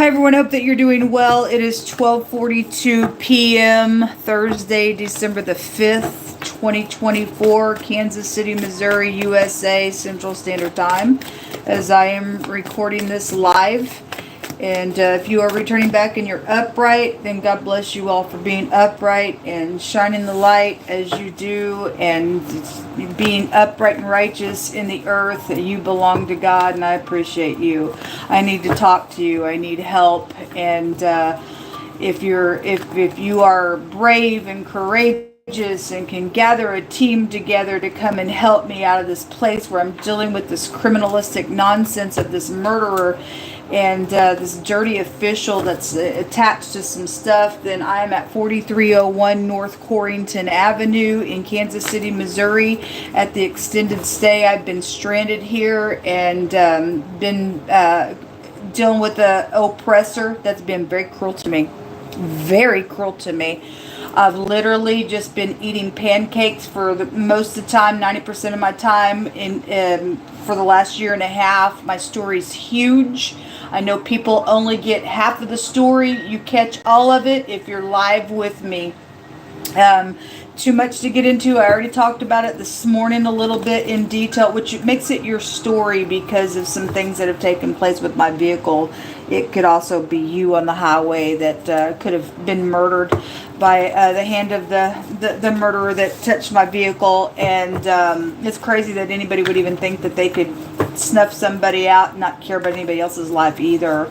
Hi everyone, hope that you're doing well. It is 12:42 p.m. Thursday, December the 5th, 2024, Kansas City, Missouri, USA, Central Standard Time, as I am recording this live. And if you are returning back and you're upright, then God bless you all for being upright and shining the light as you do, and being upright and righteous in the earth. You belong to God, and I appreciate you. I need to talk to you. I need help. And if you are brave and courageous and can gather a team together to come and help me out of this place where I'm dealing with this criminalistic nonsense of this murderer and this dirty official that's attached to some stuff, then I'm at 4301 North Corrington Avenue in Kansas City, Missouri at the extended stay. I've been stranded here and been dealing with an oppressor that's been very cruel to me. Very cruel to me. I've literally just been eating pancakes for most of the time, 90% of my time for the last year and a half. My story's huge. I know people only get half of the story. You catch all of it if you're live with me. Too much to get into. I already talked about it this morning a little bit in detail, which makes it your story because of some things that have taken place with my vehicle. It could also be you on the highway that could have been murdered by the hand of the murderer that touched my vehicle. And it's crazy that anybody would even think that they could snuff somebody out and not care about anybody else's life either.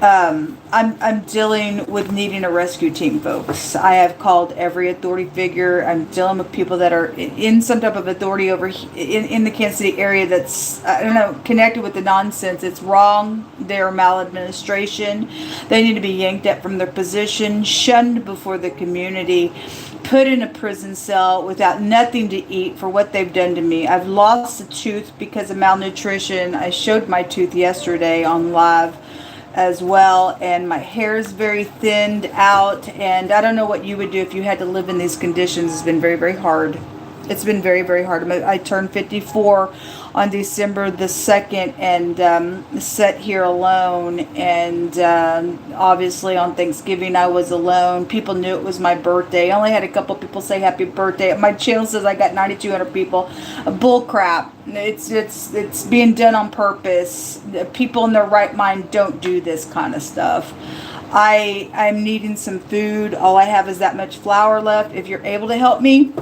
I'm dealing with needing a rescue team, folks. I have called every authority figure. I'm dealing with people that are in some type of authority over in the Kansas City area that's, I don't know, connected with the nonsense. It's wrong. They're maladministration. They need to be yanked up from their position, shunned before the community, put in a prison cell without nothing to eat for what they've done to me. I've lost a tooth because of malnutrition. I showed my tooth yesterday on live as well, and my hair is very thinned out, and I don't know what you would do if you had to live in these conditions. It's been very, very hard. It's been very, very hard. I turned 54 on December the 2nd and sat here alone, and obviously on Thanksgiving I was alone. People knew it was my birthday. I only had a couple people say happy birthday. My channel says I got 9,200 people. Bull crap. It's being done on purpose. People in their right mind don't do this kind of stuff. I'm needing some food. All I have is that much flour left. If you're able to help me,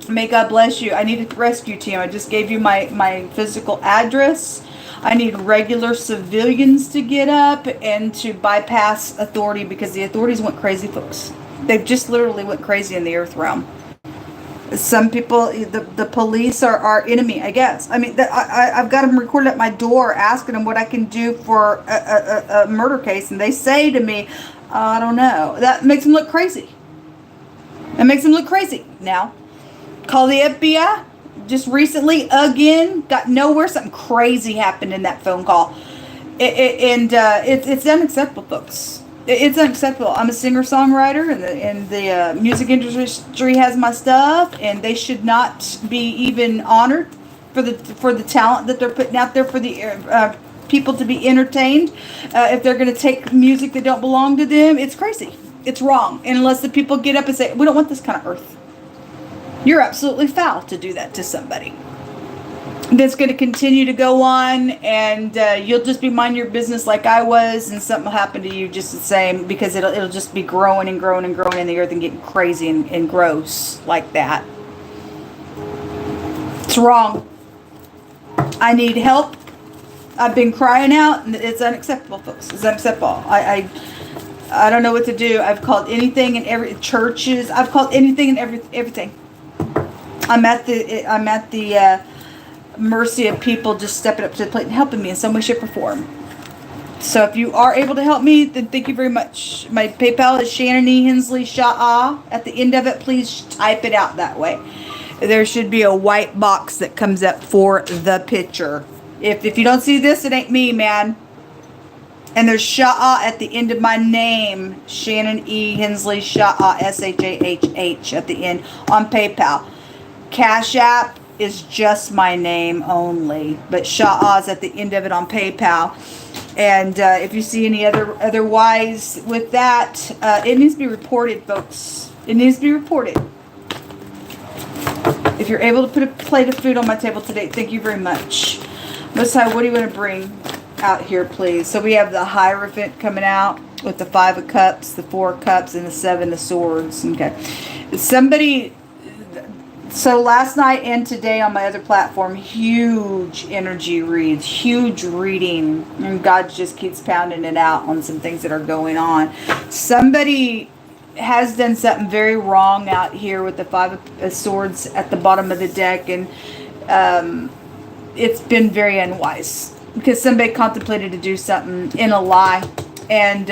may God bless you. I need a rescue team. I just gave you my physical address. I need regular civilians to get up and to bypass authority because the authorities went crazy, folks. They've just literally went crazy in the earth realm. Some people, the police are our enemy, I guess. I mean, I've got them recorded at my door asking them what I can do for a murder case. And they say to me, I don't know. That makes them look crazy. That makes them look crazy. Now, call the FBI. Just recently, again, got nowhere. Something crazy happened in that phone call. It's unacceptable, folks. It's unacceptable. I'm a singer-songwriter, and the music industry has my stuff, and they should not be even honored for the talent that they're putting out there for the people to be entertained. If they're going to take music that don't belong to them, it's crazy. It's wrong. And unless the people get up and say, we don't want this kind of earth. You're absolutely foul to do that to somebody. That's going to continue to go on, and you'll just be minding your business like I was, and something will happen to you just the same, because it'll just be growing and growing and growing in the earth and getting crazy and gross like that. It's wrong. I need help. I've been crying out, and it's unacceptable, folks. It's unacceptable. I don't know what to do. I've called anything and every churches. I've called anything and everything. I'm at the mercy of people just stepping up to the plate and helping me in some way, shape, or form. So if you are able to help me, then thank you very much. My PayPal is Shannon Hensley Shah. At the end of it, please type it out that way. There should be a white box that comes up for the picture. If you don't see this, it ain't me, man. And there's Shah at the end of my name. Shannon E. Hensley Shah, S-H-A-H-H at the end on PayPal. Cash App is just my name only, but Shah is at the end of it on PayPal. And if you see any otherwise with that, it needs to be reported, folks. It needs to be reported. If you're able to put a plate of food on my table today, thank you very much. Most High, what do you want to bring out here, please? So we have the Hierophant coming out with the 5 of Cups, the 4 of Cups, and the 7 of Swords. Okay. Somebody... So last night and today on my other platform, huge energy reads, huge reading, and God just keeps pounding it out on some things that are going on. Somebody has done something very wrong out here with the 5 of Swords at the bottom of the deck, and it's been very unwise because somebody contemplated to do something in a lie. And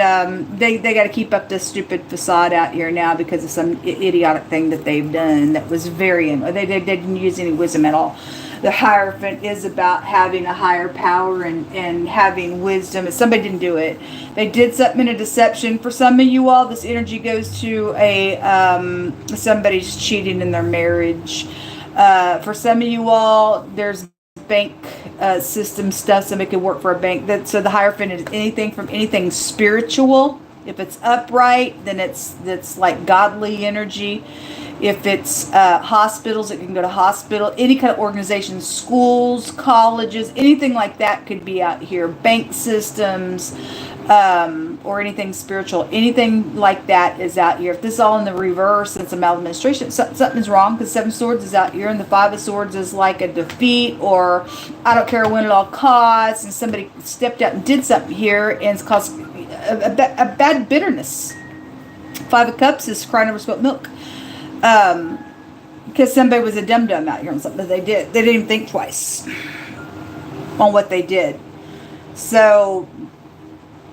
they got to keep up this stupid facade out here now because of some idiotic thing that they've done that was very... They didn't use any wisdom at all. The Hierophant is about having a higher power and having wisdom. If somebody didn't do it, they did something in a deception. For some of you all, this energy goes to somebody's cheating in their marriage. For some of you all, there's bank system stuff. Somebody could work for a bank. So the Hierophant is anything from anything spiritual. If it's upright, then it's like godly energy. If it's hospitals, it can go to hospital. Any kind of organization, schools, colleges, anything like that could be out here. Bank systems, or anything spiritual. Anything like that is out here. If this is all in the reverse, it's a maladministration. Something's wrong because 7 of Swords is out here and the 5 of Swords is like a defeat, or I don't care, win at all costs, and somebody stepped out and did something here and it's caused a bad bitterness. 5 of Cups is crying over spilt milk. Because somebody was a dum-dum out here on something that they did. They didn't even think twice on what they did. So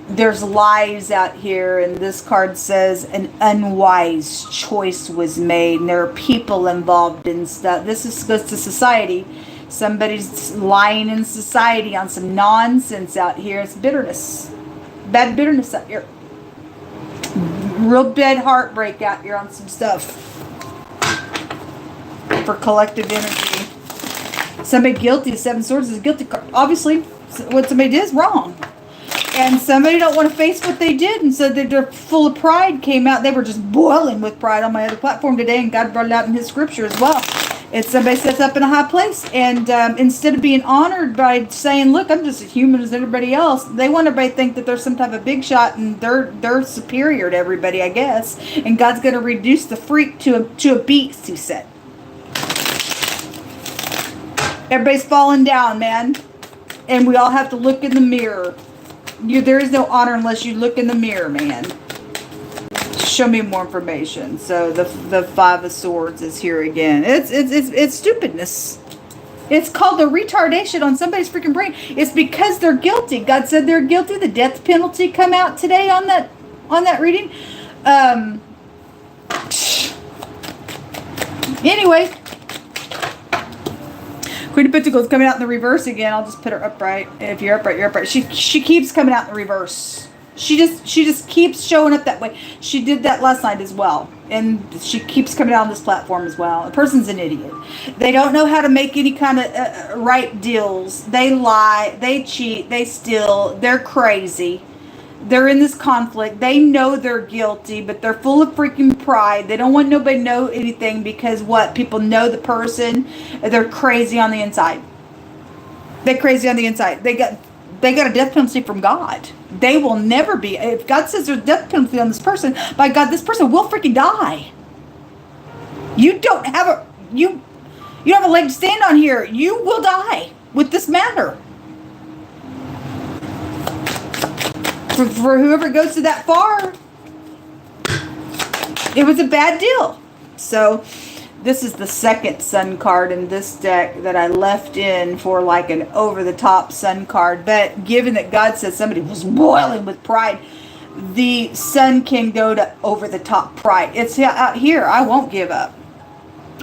there's lies out here, and this card says an unwise choice was made, and there are people involved in stuff. This goes to society. Somebody's lying in society on some nonsense out here. It's bitterness. Bad bitterness out here. Real bad heartbreak out here on some stuff. For collective energy. Somebody guilty. 7 of Swords is a guilty card. Obviously, what somebody did is wrong. And somebody don't want to face what they did, and so they're full of pride came out. They were just boiling with pride on my other platform today, and God brought it out in His scripture as well. It's somebody sits up in a high place, and instead of being honored by saying, look, I'm just as human as everybody else, they want everybody to think that they're some type of big shot, and they're superior to everybody, I guess. And God's going to reduce the freak to a beast, He said. Everybody's falling down, man. And we all have to look in the mirror. There is no honor unless you look in the mirror, man. Show me more information. So the 5 of Swords is here again. It's stupidness. It's called the retardation on somebody's freaking brain. It's because they're guilty. God said they're guilty. The death penalty come out today on that reading. Anyway. Queen of Pentacles coming out in the reverse again. I'll just put her upright. If you're upright, you're upright. She keeps coming out in the reverse. She just keeps showing up that way. She did that last night as well. And she keeps coming out on this platform as well. The person's an idiot. They don't know how to make any kind of right deals. They lie. They cheat. They steal. They're crazy. They're in this conflict. They know they're guilty, but they're full of freaking pride. They don't want nobody to know anything because what? People know the person. They're crazy on the inside. They're crazy on the inside. They got a death penalty from God. They will never be. If God says there's a death penalty on this person, by God, this person will freaking die. You don't have a leg to stand on here. You will die with this matter. For whoever goes to that far, it was a bad deal. So this is the second sun card in this deck that I left in for like an over-the-top sun card. But given that God said somebody was boiling with pride, the sun can go to over-the-top pride. It's out here. I won't give up.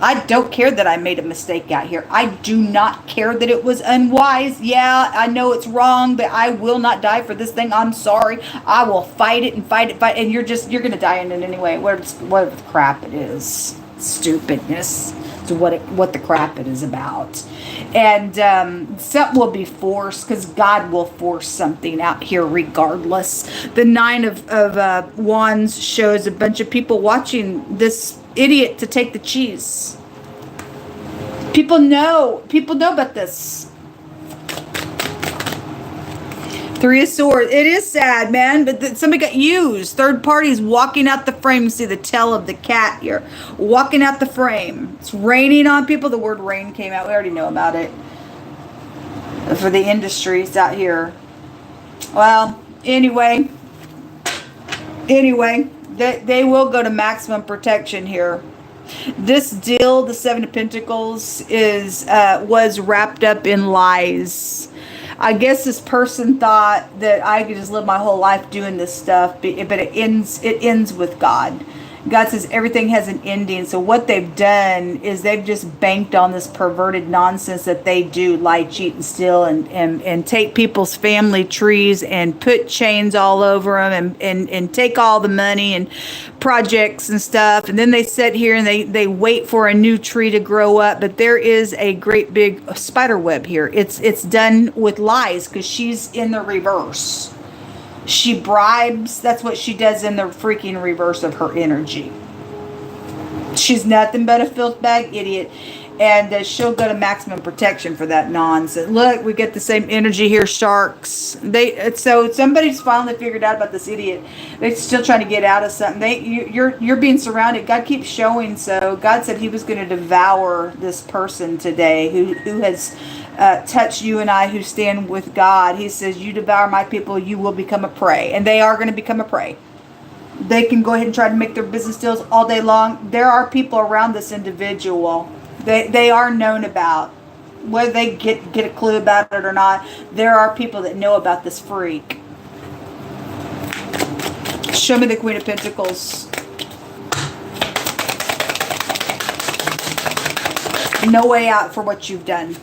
I don't care that I made a mistake out here. I do not care that it was unwise. Yeah, I know it's wrong, but I will not die for this thing. I'm sorry. I will fight it and fight it, and you're going to die in it anyway. Whatever crap it is. Stupidness. It's what the crap it is about. And something will be forced, because God will force something out here regardless. The Nine of Wands shows a bunch of people watching this idiot to take the cheese. People know about this. Three of Swords. It is sad, man, but somebody got used. Third parties walking out the frame. You see the tail of the cat here. Walking out the frame. It's raining on people. The word rain came out. We already know about it. For the industries out here. Well, anyway, they will go to maximum protection here. This deal, the Seven of Pentacles, was wrapped up in lies. I guess this person thought that I could just live my whole life doing this stuff, but it ends with God. God says everything has an ending. So what they've done is they've just banked on this perverted nonsense that they do, lie, cheat, and steal, and take people's family trees and put chains all over them and take all the money and projects and stuff. And then they sit here and they wait for a new tree to grow up. But there is a great big spider web here. It's done with lies, because she's in the reverse. She bribes. That's what she does in the freaking reverse of her energy. She's nothing but a filth bag idiot. And she'll go to maximum protection for that nonsense. Look, we get the same energy here, sharks. So somebody's finally figured out about this idiot. They're still trying to get out of something. You're being surrounded. God keeps showing. So God said he was going to devour this person today who has touched you and I, who stand with God. He says, you devour my people, you will become a prey. And they are going to become a prey. They can go ahead and try to make their business deals all day long. There are people around this individual. They are known about. Whether they get a clue about it or not, there are people that know about this freak. Show me the Queen of Pentacles. No way out for what you've done.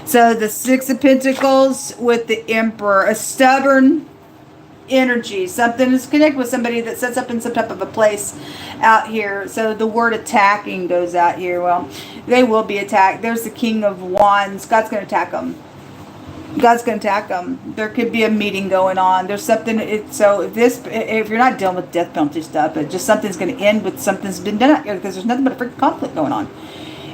So the Six of Pentacles with the Emperor. A stubborn energy. Something is connected with somebody that sets up in some type of a place out here. So the word attacking goes out here. Well, they will be attacked. There's the King of Wands. God's going to attack them. God's going to attack them. There could be a meeting going on. There's something. So if you're not dealing with death penalty stuff, but just something's going to end with something's been done out here, because there's nothing but a freaking conflict going on.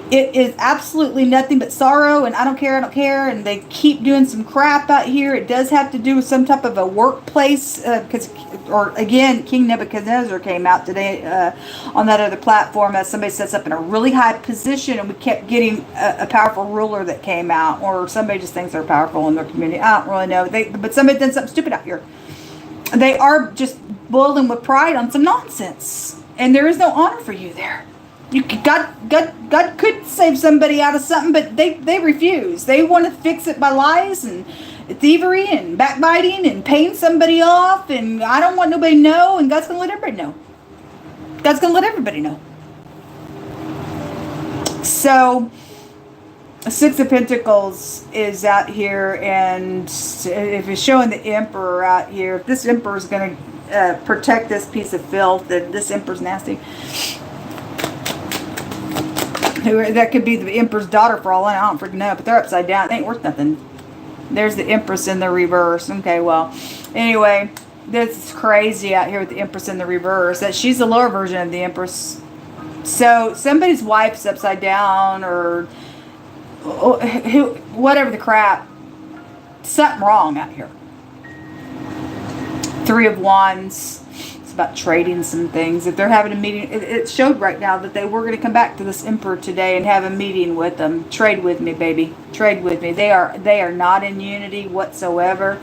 It is absolutely nothing but sorrow, and I don't care, and they keep doing some crap out here. It does have to do with some type of a workplace, or again, King Nebuchadnezzar came out today on that other platform as somebody sets up in a really high position, and we kept getting a powerful ruler that came out, or somebody just thinks they're powerful in their community. I don't really know. But somebody done something stupid out here. They are just boiling with pride on some nonsense, and there is no honor for you there. God could save somebody out of something, but they refuse. They want to fix it by lies and thievery and backbiting and paying somebody off, and I don't want nobody to know, and God's going to let everybody know. God's going to let everybody know. So, Six of Pentacles is out here, and if it's showing the Emperor out here, if this Emperor is going to protect this piece of filth, then this Emperor's nasty. That could be the Emperor's daughter for all I don't freaking know, but they're upside down. It ain't worth nothing. There's the Empress in the reverse. Okay, well, anyway, this is crazy out here with the Empress in the reverse. That she's the lower version of the Empress. So somebody's wife's upside down, or whatever the crap. Something wrong out here. Three of Wands. About trading some things. If they're having a meeting, it showed right now that they were going to come back to this Emperor today and have a meeting with them. Trade with me, baby. Trade with me. They are not in unity whatsoever.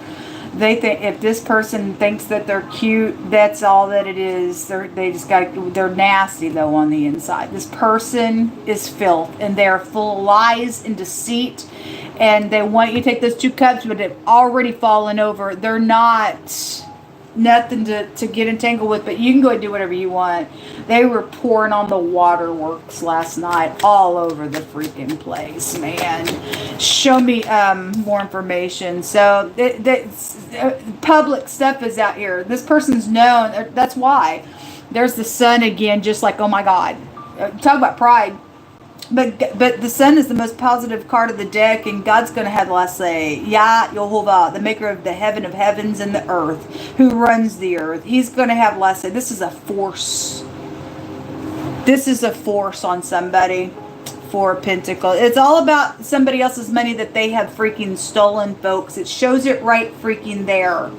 They think if this person thinks that they're cute, that's all that it is. They're nasty though on the inside. This person is filth, and they're full of lies and deceit, and they want you to take those 2 cups, but they've already fallen over. They're not nothing to get entangled with, but you can go and do whatever you want. They were pouring on the waterworks last night all over the freaking place, man. Show me more information. So public stuff is out here. This person's known. That's why. There's the sun again, just like, oh my God. Talk about pride. But the sun is the most positive card of the deck, and God's going to have the last say. Yah Yehovah, the maker of the heaven of heavens and the earth, who runs the earth. He's going to have last say. This is a force. This is a force on somebody. Four of Pentacles. It's all about somebody else's money that they have freaking stolen, folks. It shows it right freaking there.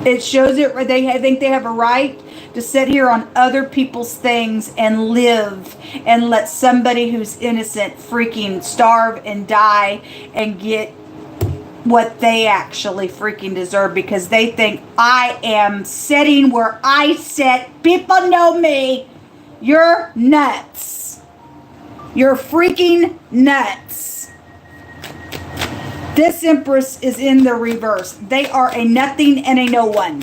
It shows it. I think they have a right to sit here on other people's things and live and let somebody who's innocent freaking starve and die and get what they actually freaking deserve, because they think I am sitting where I sit. People know me. You're nuts. You're freaking nuts. This Empress is in the reverse. They are a nothing and a no one.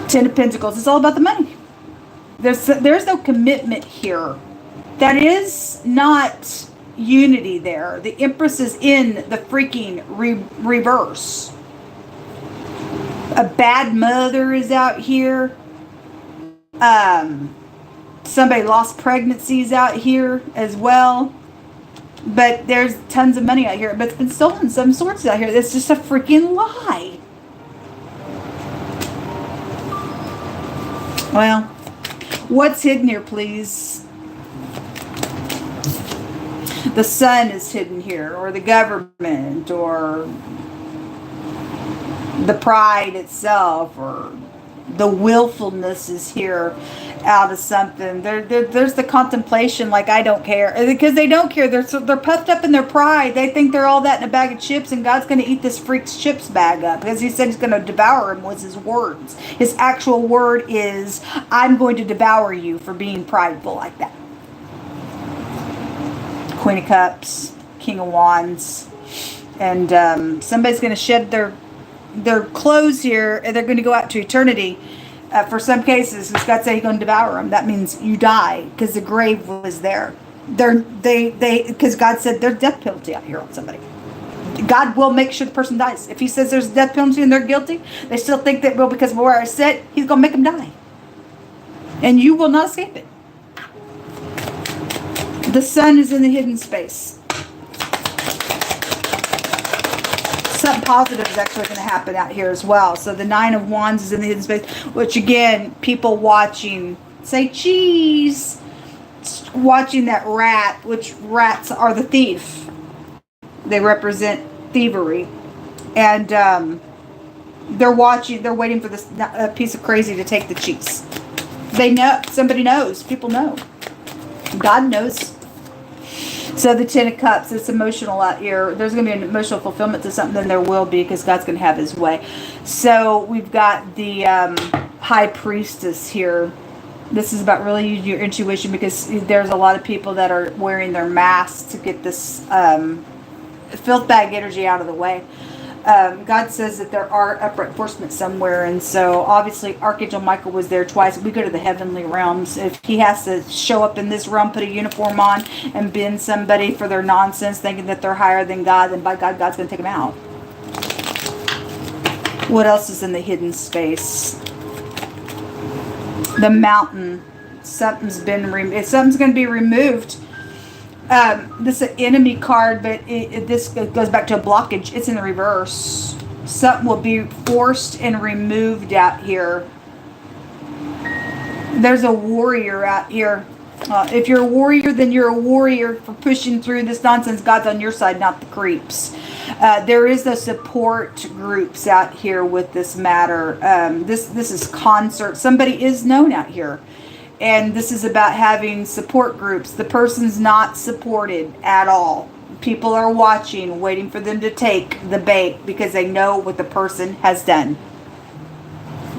Ten of Pentacles. It's all about the money. There's no commitment here. That is not unity there. The Empress is in the freaking reverse. A bad mother is out here. Somebody lost pregnancies out here as well. But there's tons of money out here. But it's been stolen some sorts out here. It's just a freaking lie. Well, what's hidden here, please? The sun is hidden here, or the government, or the pride itself, or the willfulness is here out of something. There's the contemplation, like I don't care, because they don't care. They're puffed up in their pride. They think they're all that in a bag of chips, and God's going to eat this freak's chips bag up, because He said He's going to devour him. Was His words. His actual word is, I'm going to devour you for being prideful like that. Queen of Cups, King of Wands, and somebody's going to shed their clothes here, and they're going to go out to eternity. For some cases, God said He's going to devour them. That means you die, because the grave was there. Because God said there's death penalty out here on somebody. God will make sure the person dies. If He says there's a death penalty and they're guilty, they still think that, well, because of where I sit, He's going to make them die. And you will not escape it. The sun is in the hidden space. Something positive is actually going to happen out here as well. So the Nine of Wands is in the hidden space, which again, people watching say cheese, watching that rat, which rats are the thief. They represent thievery. And they're watching, they're waiting for this piece of crazy to take the cheese. They know, somebody knows, people know. God knows. So the Ten of Cups, it's emotional out here. There's going to be an emotional fulfillment to something, then there will be, because God's going to have His way. So we've got the High Priestess here. This is about really using your intuition, because there's a lot of people that are wearing their masks to get this filth bag energy out of the way. God says that there are upright enforcement somewhere, and so obviously Archangel Michael was there twice. We go to the heavenly realms. If he has to show up in this realm, put a uniform on, and bend somebody for their nonsense, thinking that they're higher than God, then by God, God's going to take them out. What else is in the hidden space? The Mountain. Something's going to be removed. This is an enemy card, but this goes back to a blockage. It's in the reverse. Something will be forced and removed out here. There's a warrior out here. If you're a warrior, then you're a warrior for pushing through this nonsense. God's on your side, not the creeps. There is the support groups out here with this matter. This is concert. Somebody is known out here. And this is about having support groups. The person's not supported at all. People are watching, waiting for them to take the bait, because they know what the person has done.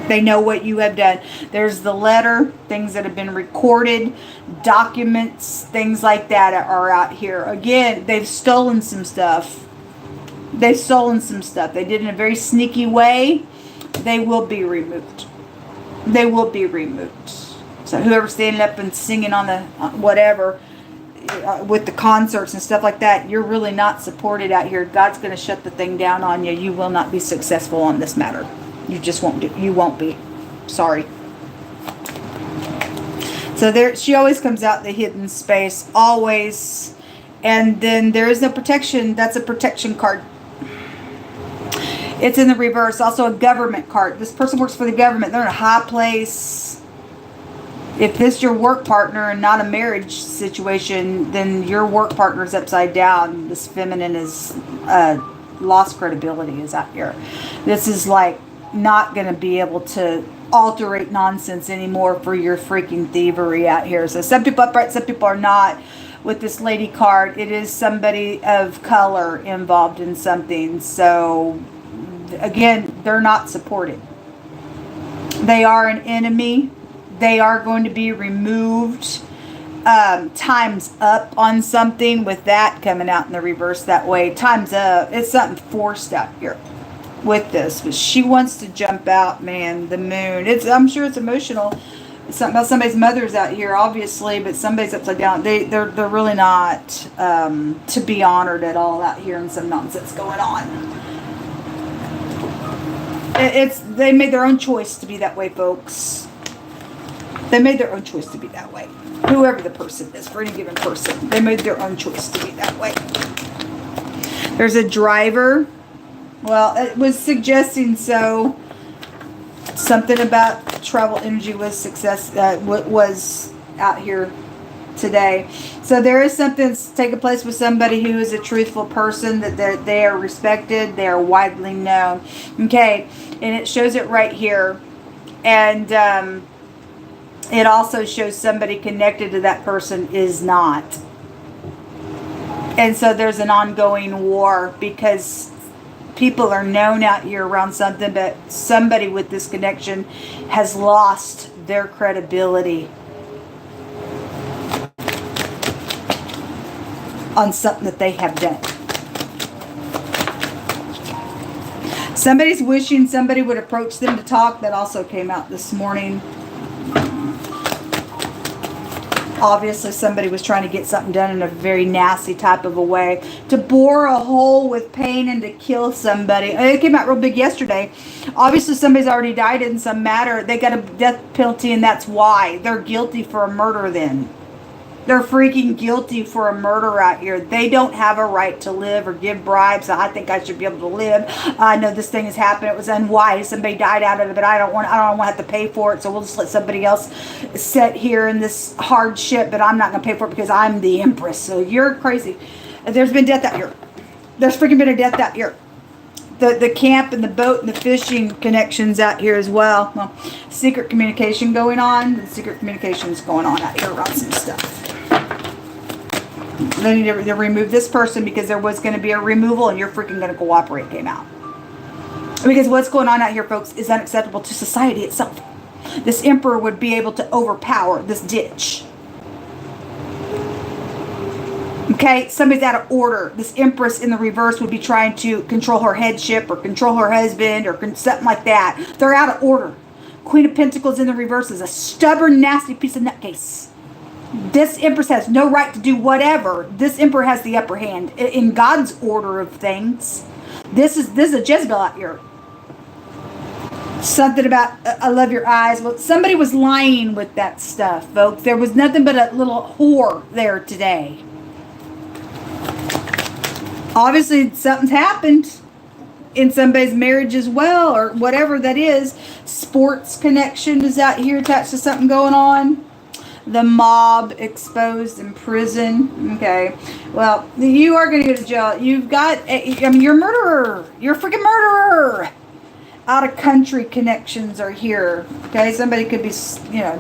They know what you have done. There's the letter, things that have been recorded, documents, things like that are out here. Again, they've stolen some stuff. They've stolen some stuff. They did it in a very sneaky way. They will be removed. They will be removed. So whoever's standing up and singing on the whatever with the concerts and stuff like that, you're really not supported out here. God's going to shut the thing down on you. You will not be successful on this matter. You just won't do. You won't be. Sorry. So there, she always comes out in the hidden space, always. And then there is no protection. That's a protection card. It's in the reverse. Also a government card. This person works for the government. They're in a high place. If this is your work partner and not a marriage situation, then your work partner is upside down. This feminine is lost credibility is out here. This is like not going to be able to alterate nonsense anymore for your freaking thievery out here. So some people upright, some people are not. With this lady card, it is somebody of color involved in something. So again, they're not supported. They are an enemy. They are going to be removed. Time's up on something with that coming out in the reverse that way. Time's up. It's something forced out here with this. But she wants to jump out, man. The moon. I'm sure it's emotional. It's something about somebody's mother's out here, obviously, but somebody's upside down. They're really not to be honored at all out here, and some nonsense going on. They made their own choice to be that way, folks. They made their own choice to be that way. Whoever the person is, for any given person, they made their own choice to be that way. There's a driver. Well, it was suggesting so. Something about travel energy was success. Was out here today. So there is something that's taking place with somebody who is a truthful person, that they are respected, they are widely known. Okay, and it shows it right here, and it also shows somebody connected to that person is not. And so there's an ongoing war because people are known out here around something, but somebody with this connection has lost their credibility on something that they have done. Somebody's wishing somebody would approach them to talk. That also came out this morning. Obviously, somebody was trying to get something done in a very nasty type of a way. To bore a hole with pain and to kill somebody. It came out real big yesterday. Obviously, somebody's already died in some matter. They got a death penalty, and that's why. They're guilty for a murder then. They're freaking guilty for a murder out here. They don't have a right to live or give bribes. I think I should be able to live. I know this thing has happened. It was unwise. Somebody died out of it, but I don't want to have to pay for it. So we'll just let somebody else sit here in this hardship, but I'm not going to pay for it because I'm the empress. So you're crazy. There's been death out here. There's freaking been a death out here. The camp and the boat and the fishing connections out here as well. Well, secret communication going on. The secret communication is going on out here around some stuff. They need to remove this person because there was going to be a removal and you're freaking going to cooperate came out. Because what's going on out here, folks, is unacceptable to society itself. This emperor would be able to overpower this ditch. Okay, somebody's out of order. This empress in the reverse would be trying to control her headship or control her husband or something like that. They're out of order. Queen of Pentacles in the reverse is a stubborn, nasty piece of nutcase. This empress has no right to do whatever. This emperor has the upper hand in God's order of things. This is a Jezebel out here. Something about I love your eyes. Well, somebody was lying with that stuff, folks. There was nothing but a little whore there today. Obviously, something's happened in somebody's marriage as well, or whatever that is. Sports connection is out here attached to something going on. The mob exposed in prison. Okay. Well, you are going to go to jail. You've got, you're a murderer. You're a freaking murderer. Out of country connections are here. Okay. Somebody could be,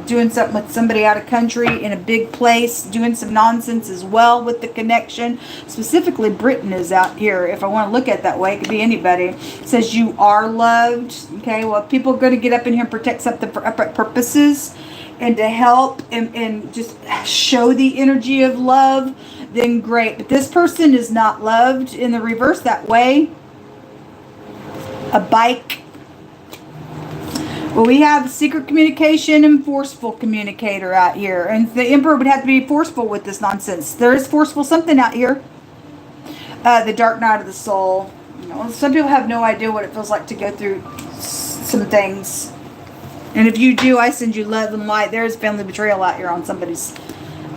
doing something with somebody out of country in a big place, doing some nonsense as well with the connection. Specifically, Britain is out here. If I want to look at it that way, it could be anybody. It says you are loved. Okay. Well, people are going to get up in here and protect something for upright purposes. And to help and just show the energy of love, then great. But this person is not loved in the reverse that way. A bike. Well, we have secret communication and forceful communicator out here. And the emperor would have to be forceful with this nonsense. There is forceful something out here. The dark night of the soul. Some people have no idea what it feels like to go through some things. And if you do, I send you love and light. There's family betrayal out here on somebody's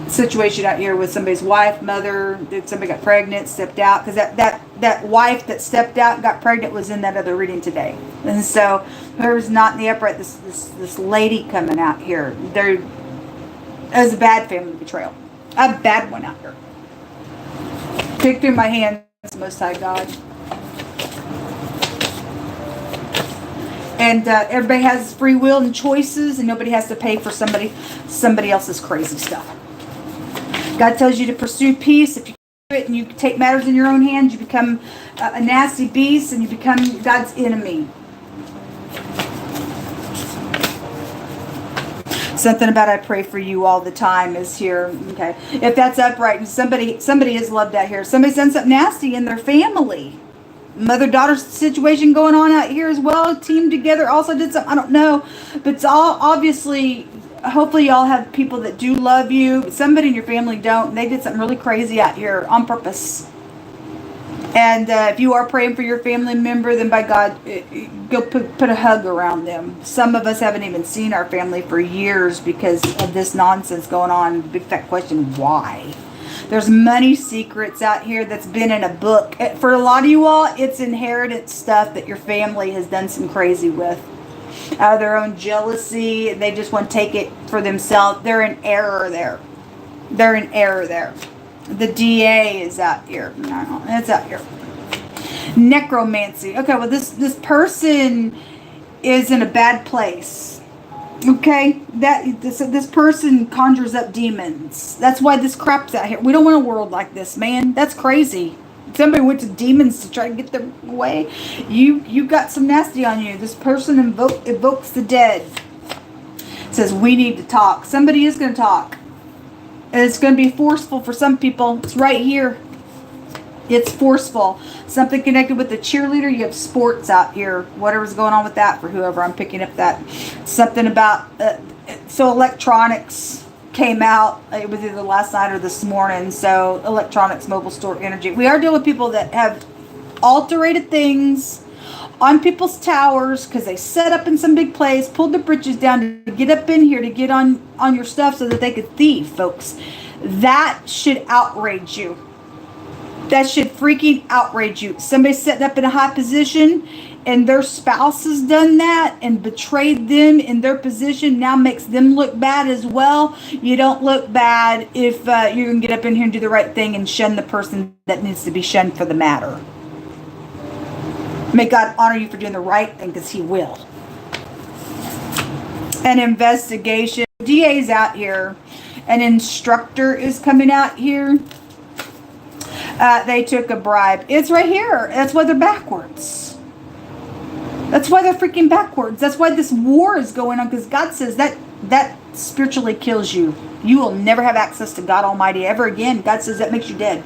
situation out here with somebody's wife, mother. Somebody got pregnant, stepped out, because that wife that stepped out and got pregnant was in that other reading today. And so whoever's not in the upright, this lady coming out here, there is a bad family betrayal, a bad one out here. Take through my hands, Most High God. And everybody has free will and choices, and nobody has to pay for somebody else's crazy stuff. God tells you to pursue peace. If you do it and you take matters in your own hands, you become a nasty beast, and you become God's enemy. Something about I pray for you all the time is here. Okay, if that's upright, and somebody is loved out here. Somebody's done something nasty in their family. Mother-daughter situation going on out here as well. Team together also did something. I don't know. But it's all obviously, hopefully y'all have people that do love you. Somebody in your family don't. And they did something really crazy out here on purpose. And if you are praying for your family member, then by God, go put a hug around them. Some of us haven't even seen our family for years because of this nonsense going on. Big fat question, why? There's money secrets out here that's been in a book. For a lot of you all, it's inherited stuff that your family has done some crazy with. Out of their own jealousy, they just want to take it for themselves. They're in error there. They're in error there. The DA is out here. No, it's out here. Necromancy. Okay, well, this person is in a bad place. Okay, this person conjures up demons. That's why this crap's out here. We don't want a world like this, man. That's crazy. Somebody went to demons to try to get them away. You got some nasty on you. This person evokes the dead. Says we need to talk. Somebody is going to talk. And it's going to be forceful for some people. It's right here. It's forceful. Something connected with the cheerleader. You have sports out here. Whatever's going on with that for whoever. I'm picking up that. Something about... so electronics came out. It was either last night or this morning. So electronics, mobile store, energy. We are dealing with people that have alterated things on people's towers because they set up in some big place, pulled the britches down to get up in here to get on your stuff so that they could thieve, folks. That should outrage you. That should freaking outrage you. Somebody setting up in a high position and their spouse has done that and betrayed them in their position, now makes them look bad as well. You don't look bad if you can get up in here and do the right thing and shun the person that needs to be shunned for the matter. May God honor you for doing the right thing, because He will. An investigation. DA's out here. An instructor is coming out here. They took a bribe. It's right here. That's why they're backwards. That's why they're freaking backwards. That's why this war is going on, because God says that spiritually kills you. You will never have access to God Almighty ever again. God says that makes you dead.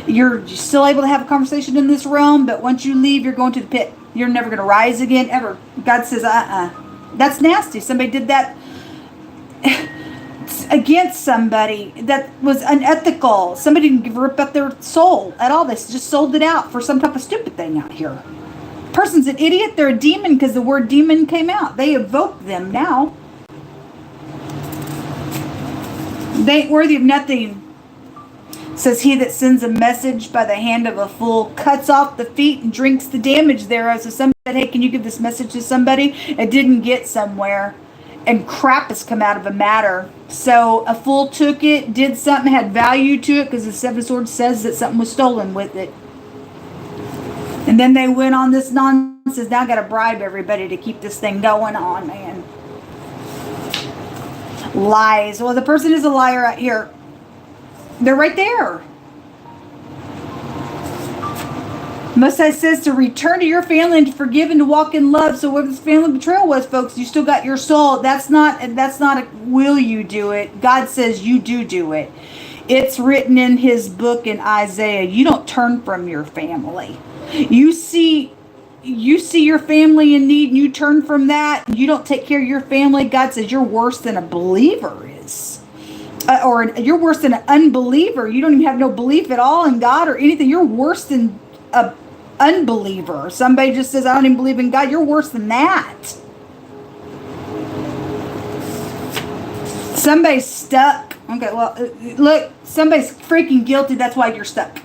You're still able to have a conversation in this realm, but once you leave, you're going to the pit. You're never going to rise again, ever. God says, That's nasty. Somebody did that against somebody that was unethical. Somebody didn't rip up their soul at all. They just sold it out for some type of stupid thing out here. Person's an idiot. They're a demon because the word demon came out. They evoke them now. They ain't worthy of nothing. Says he that sends a message by the hand of a fool cuts off the feet and drinks the damage thereof. So somebody said, hey, can you give this message to somebody? It didn't get somewhere. And crap has come out of a matter. So a fool took it, did something, had value to it, because the Seven of Swords says that something was stolen with it. And then they went on this nonsense. Now I got to bribe everybody to keep this thing going on, man. Lies. Well, the person is a liar right here. They're right there. Most High says to return to your family and to forgive and to walk in love. So what this family betrayal was, folks, you still got your soul. That's not a will you do it. God says you do it. It's written in His book in Isaiah. You don't turn from your family. You see your family in need and you turn from that. You don't take care of your family. God says you're worse than a believer is. Or you're worse than an unbeliever. You don't even have no belief at all in God or anything. You're worse than a unbeliever. Somebody just says, I don't even believe in God. You're worse than that. Somebody's stuck. Okay, well, look, somebody's freaking guilty. That's why you're stuck.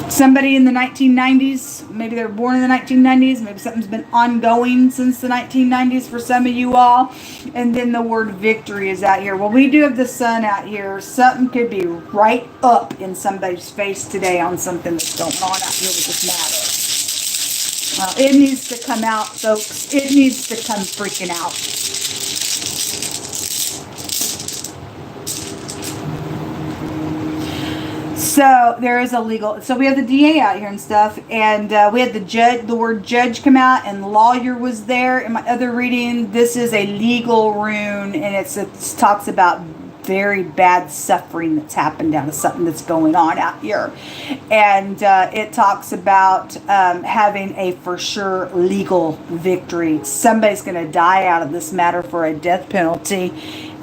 Somebody in the 1990s, maybe they were born in the 1990s, maybe something's been ongoing since the 1990s for some of you all. And then the word victory is out here. Well, we do have the sun out here. Something could be right up in somebody's face today on something that's going on out here with this matter. It needs to come out, folks. It needs to come freaking out. So there is a legal, so we have the DA out here and stuff, and we had the word judge come out, and lawyer was there. In my other reading, this is a legal rune, and it talks about very bad suffering that's happened out of something that's going on out here. And it talks about having a for sure legal victory. Somebody's going to die out of this matter for a death penalty.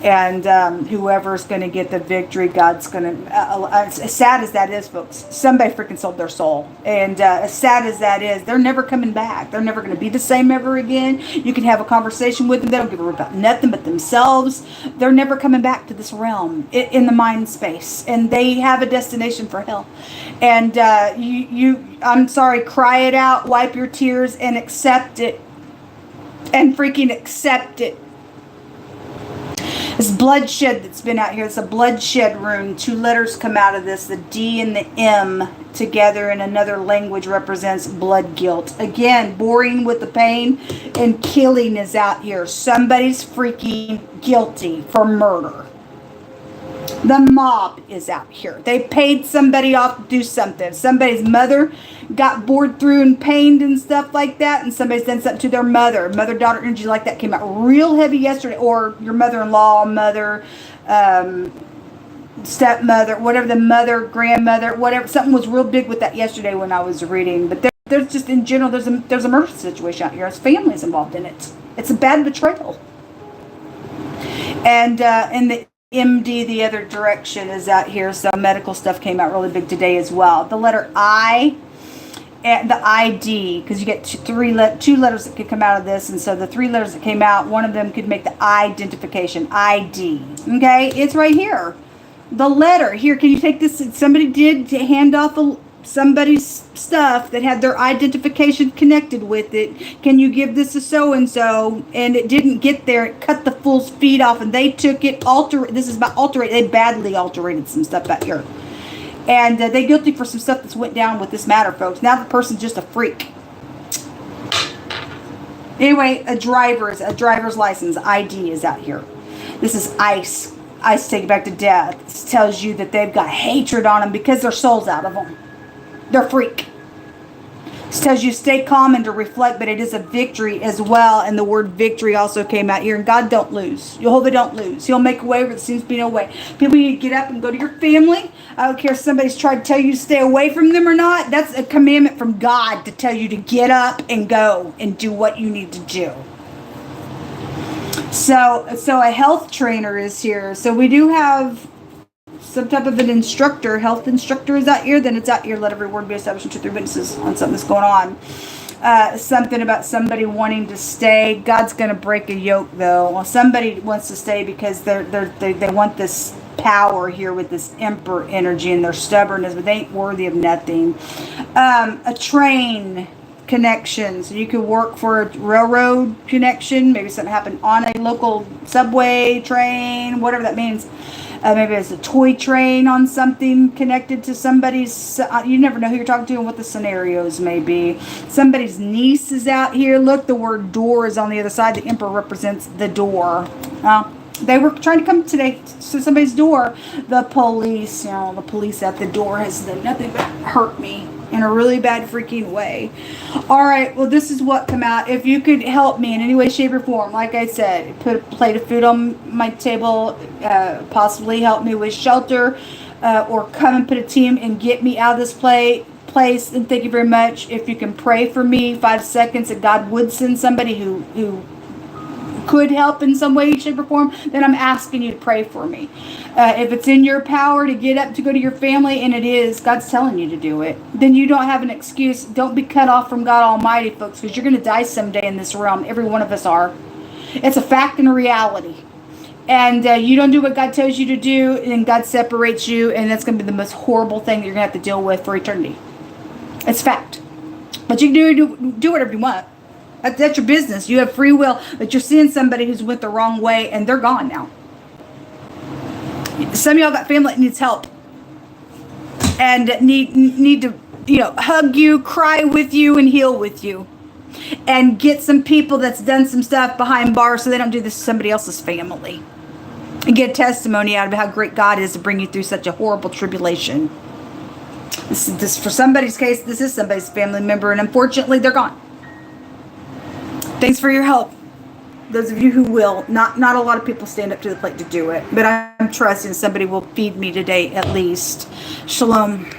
And whoever's going to get the victory, God's going to, as sad as that is, folks, somebody freaking sold their soul. And as sad as that is, they're never coming back. They're never going to be the same ever again. You can have a conversation with them. They don't give a rip about nothing but themselves. They're never coming back to this realm in the mind space. And they have a destination for hell. And I'm sorry, cry it out, wipe your tears, and accept it. And freaking accept it. This bloodshed that's been out here, it's a bloodshed rune. 2 letters come out of this. The D and the M together in another language represents blood guilt. Again, boring with the pain, and killing is out here. Somebody's freaking guilty for murder. The mob is out here. They paid somebody off to do something. Somebody's mother got bored through and pained and stuff like that, and somebody's done something to their mother. Mother-daughter energy like that came out real heavy yesterday. Or your mother-in-law, mother, stepmother, whatever, the mother, grandmother, whatever. Something was real big with that yesterday when I was reading. But there's just, in general, there's a murder situation out here. There's families involved in it. It's a bad betrayal. And the MD, the other direction, is out here. So medical stuff came out really big today as well. The letter I and the ID, because you get 2 letters that could come out of this, and so the 3 letters that came out, one of them could make the identification, ID. Okay, it's right here. The letter here. Can you take this? Somebody did hand off somebody's stuff that had their identification connected with it. Can you give this to so-and-so? And it didn't get there. It cut the fool's feet off, and they took it, this is about alterate. They badly alterated some stuff back here. And they guilty for some stuff that's went down with this matter, folks. Now the person's just a freak. Anyway, a driver's license, ID, is out here. This is ICE. ICE, take it back to death. This tells you that they've got hatred on them because their soul's out of them. They're freak. This tells you stay calm and to reflect, but it is a victory as well. And the word victory also came out here. And God don't lose. Jehovah don't lose. He'll make a way where there seems to be no way. People, you need to get up and go to your family. I don't care if somebody's tried to tell you to stay away from them or not. That's a commandment from God to tell you to get up and go and do what you need to do. So a health trainer is here. So we do have some type of an instructor, health instructor is out here. Then it's out here. Let every word be established in 2 or 3 witnesses on something that's going on. Something about somebody wanting to stay. God's going to break a yoke, though. Well, somebody wants to stay because they want this power here with this emperor energy and their stubbornness, but they ain't worthy of nothing. A train connection. So you could work for a railroad connection. Maybe something happened on a local subway, train, whatever that means. Maybe it's a toy train on something connected to somebody's, you never know who you're talking to and what the scenarios may be. Somebody's niece is out here. Look, the word door is on the other side. The emperor represents the door. They were trying to come today to somebody's door. The police, the police at the door has done nothing but hurt me in a really bad freaking way. All right, well, this is what come out. If you could help me in any way, shape, or form, like I said, put a plate of food on my table, possibly help me with shelter, or come and put a team and get me out of this place. And thank you very much. If you can pray for me 5 seconds that God would send somebody who could help in some way, shape, or form, then I'm asking you to pray for me. If it's in your power to get up to go to your family, and it is, God's telling you to do it, then you don't have an excuse. Don't be cut off from God Almighty, folks, because you're going to die someday in this realm. Every one of us are. It's a fact and a reality. And you don't do what God tells you to do, and God separates you, and that's going to be the most horrible thing that you're going to have to deal with for eternity. It's fact. But you can do whatever you want. That's your business. You have free will. But you're seeing somebody who's went the wrong way, and they're gone now. Some of y'all got family that needs help. And need to, hug you, cry with you, and heal with you. And get some people that's done some stuff behind bars so they don't do this to somebody else's family. And get a testimony out of how great God is to bring you through such a horrible tribulation. This for somebody's case, this is somebody's family member, and unfortunately, they're gone. Thanks for your help. Those of you who will. Not a lot of people stand up to the plate to do it, but I'm trusting somebody will feed me today at least. Shalom.